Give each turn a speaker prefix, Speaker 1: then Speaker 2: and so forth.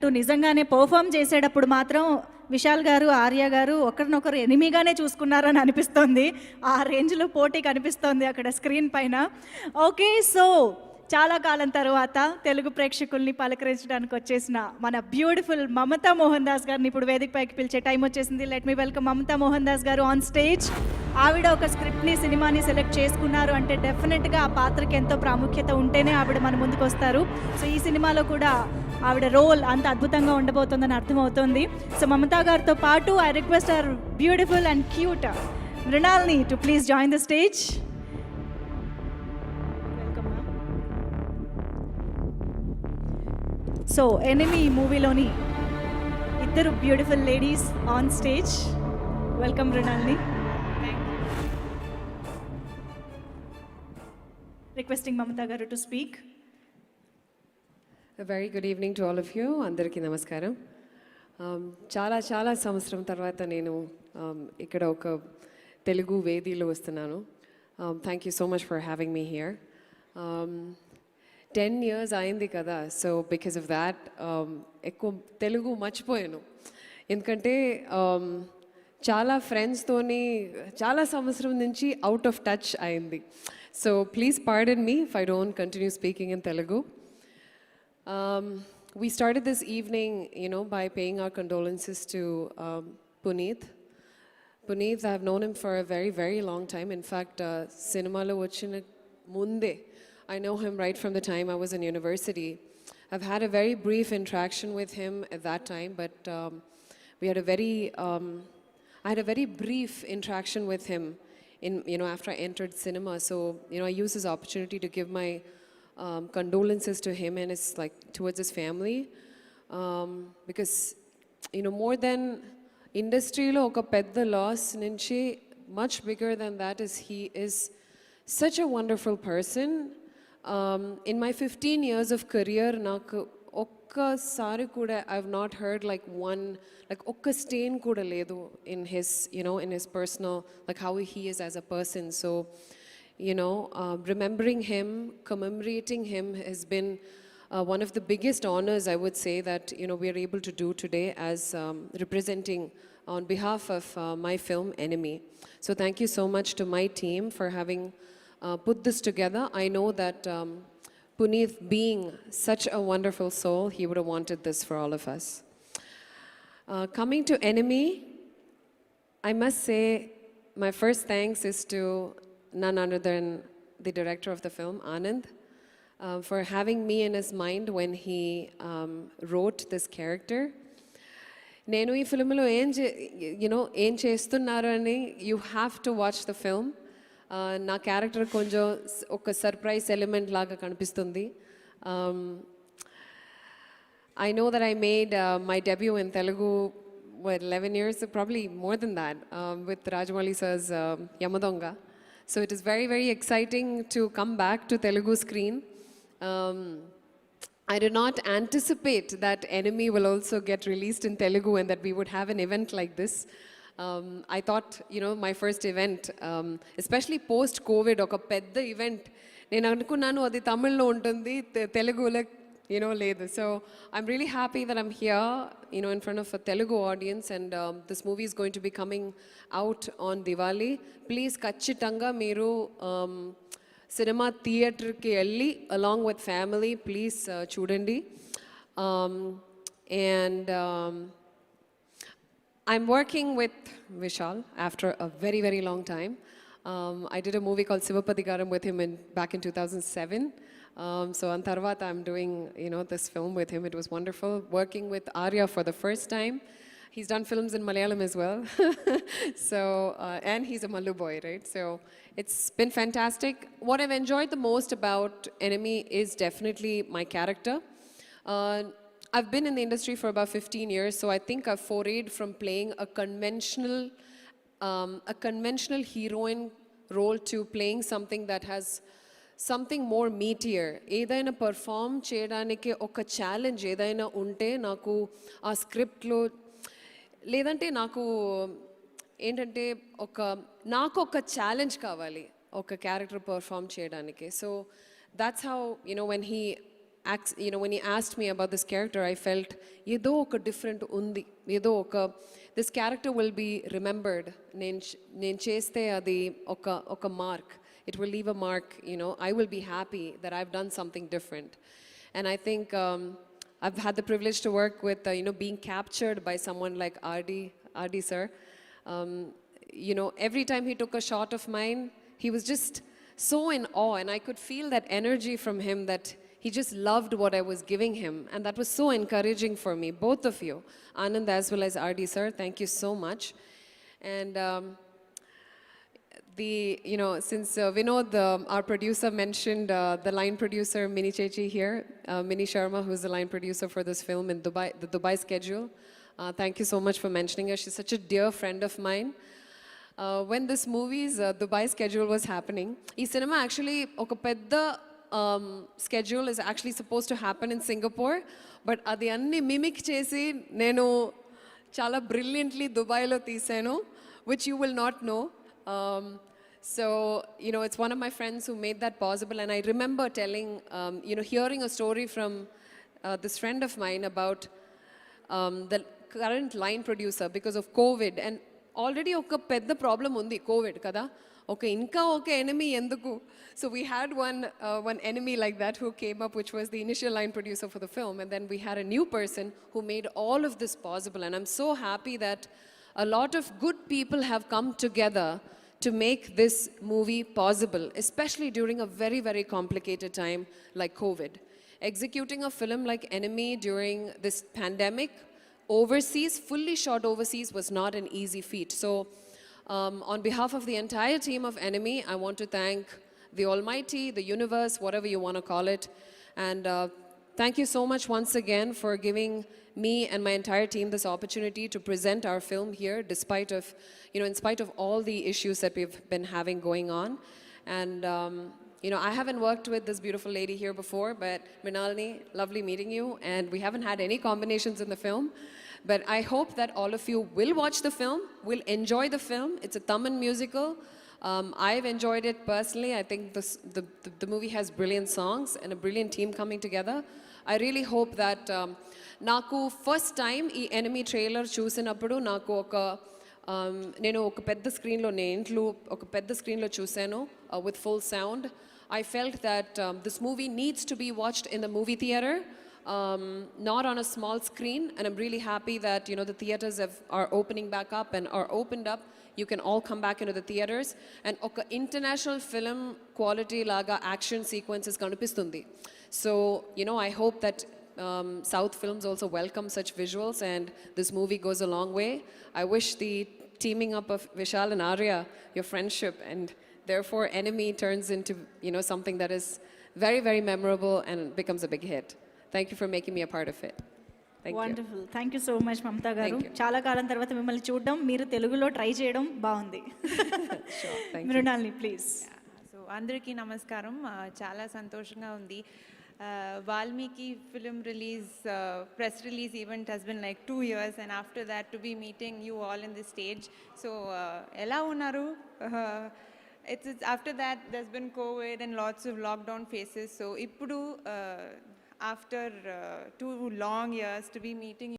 Speaker 1: నిజంగానే పర్ఫామ్ చేసేటప్పుడు మాత్రం విశాల్ గారు, ఆర్య గారు ఒకరినొకరు ఎనిమిగానే చూసుకున్నారని అనిపిస్తోంది. ఆ రేంజ్‌లో పోటీ కనిపిస్తోంది అక్కడ స్క్రీన్ పైన. ఓకే. సో, చాలా కాలం తర్వాత తెలుగు ప్రేక్షకుల్ని పలకరించడానికి వచ్చేసిన మన బ్యూటిఫుల్ మమతా మోహన్ దాస్ గారిని ఇప్పుడు వేదిక పైకి పిలిచే టైం వచ్చేసింది. Let me welcome Mamata Mohan Das గారు ఆన్ స్టేజ్. ఆవిడ ఒక స్క్రిప్ట్‌ని, సినిమాని సెలెక్ట్ చేసుకున్నారు అంటే డెఫినెట్‌గా ఆ పాత్రకి ఎంతో ప్రాముఖ్యత ఉంటేనే ఆవిడ మన ముందుకు వస్తారు. సో, ఈ సినిమాలో కూడా ఆవిడ రోల్ అంత అద్భుతంగా ఉండబోతుందని అర్థమవుతుంది. సో మమతా గారితో పాటు I request our beautiful and cute మృణాల్ని to please join the stage. Welcome. So enemy మూవీలోని ఇద్దరు beautiful ladies on stage. Welcome మృణాల్ని. Requesting Mamata garu to speak.
Speaker 2: A very good evening to all of you. Andariki namaskaram. చాలా సంవత్సరం తర్వాత నేను ఇక్కడ ఒక తెలుగు వేదిలో వస్తున్నాను. Thank you so much for having me here. 10 years అయింది కదా, సో బికాస్ ఆఫ్ దాట్ ఎక్కువ తెలుగు మర్చిపోయాను. ఎందుకంటే చాలా ఫ్రెండ్స్తోని చాలా సంవత్సరం నుంచి అవుట్ ఆఫ్ టచ్ అయింది. So please pardon me if I don't continue speaking in Telugu. We started this evening, by paying our condolences to Puneeth. Puneeth, I have known him for a very, very long time. In fact, cinema lo vachina munde, I know him right from the time I was in university. I've had a very brief interaction with him at that time, but we had I had a very brief interaction with him after I entered cinema. So, I used this opportunity to give my condolences to him and towards his family, because more than industry lo oka pedda loss nunchi much bigger than that is he is such a wonderful person. In my 15 years of career naku okka sari kuda I've not heard okka stain kuda ledu in his in his personal, how he is as a person. So remembering him, commemorating him has been one of the biggest honors, I would say, that we are able to do today as representing on behalf of my film Enemy. So thank you so much to my team for having put this together. I know that Puneeth, being such a wonderful soul, he would have wanted this for all of us. Coming to Enemy, I must say my first thanks is to none other than the director of the film, Anand, for having me in his mind when he wrote this character. Nenu ee film lo em chestunnaru ani you have to watch the film. Na character konjo oka surprise element laga kanipistundi. I know that I made my debut in Telugu 11 years, probably more than that, with Rajamouli sir's Yamadonga. So it is very, very exciting to come back to Telugu screen. I did not anticipate that Enemy will also get released in Telugu and that we would have an event like this. I thought, my first event, especially post-COVID, oka pedda event, nenu anukunnanu adi Tamil-lo untundi, Telugulo లేదు. So I'm really happy that I'm here, in front of a Telugu audience, and this movie is going to be coming out on Diwali. Please kachitanga meeru cinema theatre ki elli along with family, please chudandi. And I'm working with Vishal after a very, very long time. I did a movie called Sivapathigaram with him back in 2007. So on Tarvata, I'm doing, this film with him. It was wonderful working with Arya for the first time. He's done films in Malayalam as well. So, and he's a Mallu boy, right? So it's been fantastic. What I've enjoyed the most about Enemy is definitely my character. I've been in the industry for about 15 years, so I think I've forayed from playing a conventional heroine role to playing something that has something more meatier. ఏదైనా perform చేయడానికి ఒక challenge ఏదైనా ఉంటే నాకు ఆ స్క్రిప్ట్లో, లేదంటే నాకు ఏంటంటే నాకు ఒక ఛాలెంజ్ కావాలి ఒక క్యారెక్టర్ పర్ఫామ్ చేయడానికి. So that's how when he when he asked me about this character, I felt ఏదో ఒక different ఉంది, ఏదో ఒక this character will be remembered. నేను చేస్తే అది ఒక mark. It will leave a mark, I will be happy that I've done something different. And I think I've had the privilege to work with, being captured by someone like RD sir. Every time he took a shot of mine, he was just so in awe, and I could feel that energy from him, that he just loved what I was giving him, and that was so encouraging for me, both of you, Anand as well as RD sir. Thank you so much. And since Vinod, our producer, mentioned the line producer, Mini Chechi here, Mini Sharma, who's the line producer for this film in Dubai, the Dubai schedule. Thank you so much for mentioning her. She's such a dear friend of mine. When this movie's Dubai schedule was happening, this cinema actually, oka pedda schedule is actually supposed to happen in Singapore, but adi anni mimic chesi nenu chala brilliantly Dubai lo teesanu, which you will not know. So, it's one of my friends who made that possible, and I remember telling, hearing a story from this friend of mine about the current line producer because of COVID, and already oka pedda problem undi COVID kada, okay, inka oka enemy enduku. So we had one enemy like that who came up, which was the initial line producer for the film, and then we had a new person who made all of this possible, and I'm so happy that a lot of good people have come together to make this movie possible, especially during a very, very complicated time like COVID. Executing a film like Enemy during this pandemic, overseas, fully shot overseas, was not an easy feat. So on behalf of the entire team of Enemy, I want to thank the Almighty, the universe, whatever you want to call it. And thank you so much once again for giving me and my entire team this opportunity to present our film here, despite of, in spite of all the issues that we've been having going on. And, I haven't worked with this beautiful lady here before, but Mrinalini, lovely meeting you. And we haven't had any combinations in the film. But I hope that all of you will watch the film, will enjoy the film. It's a Tamil musical. I've enjoyed it personally. I think the movie has brilliant songs and a brilliant team coming together. I really hope that నాకు first time ఈ enemy trailer చూసినప్పుడు నాకు నేను ఒక పెద్ద స్క్రీన్లో ఒక పెద్ద స్క్రీన్లో చూశాను with full sound. I felt that this movie needs to be watched in the movie theater, not on a small screen, and I'm really happy that the theaters are opening back up and are opened up. You can all come back into the theaters, and oka international film quality laga action sequences kanipistundi. So I hope that South films also welcome such visuals, and this movie goes a long way. I wish the teaming up of Vishal and Arya, your friendship, and therefore Enemy turns into something that is very, very memorable and becomes a big hit. Thank you for making me a part of it. Thank
Speaker 1: wonderful. Thank you so much Mamata గారు.
Speaker 2: Thank you.
Speaker 1: చాలా కాలం తర్వాత మిమ్మల్ని చూడడం, మీరు తెలుగులో try చేయడం బాగుంది. Mrinalini please.
Speaker 3: So అందరికీ నమస్కారం. చాలా సంతోషంగా ఉంది. Valmiki film release press release event has been like 2 years, and after that to be meeting you all in the stage. So ఎలా ఉన్నారు? It's after that there's been COVID and lots of lockdown phases. So ఇప్పుడు after 2 long years to be meeting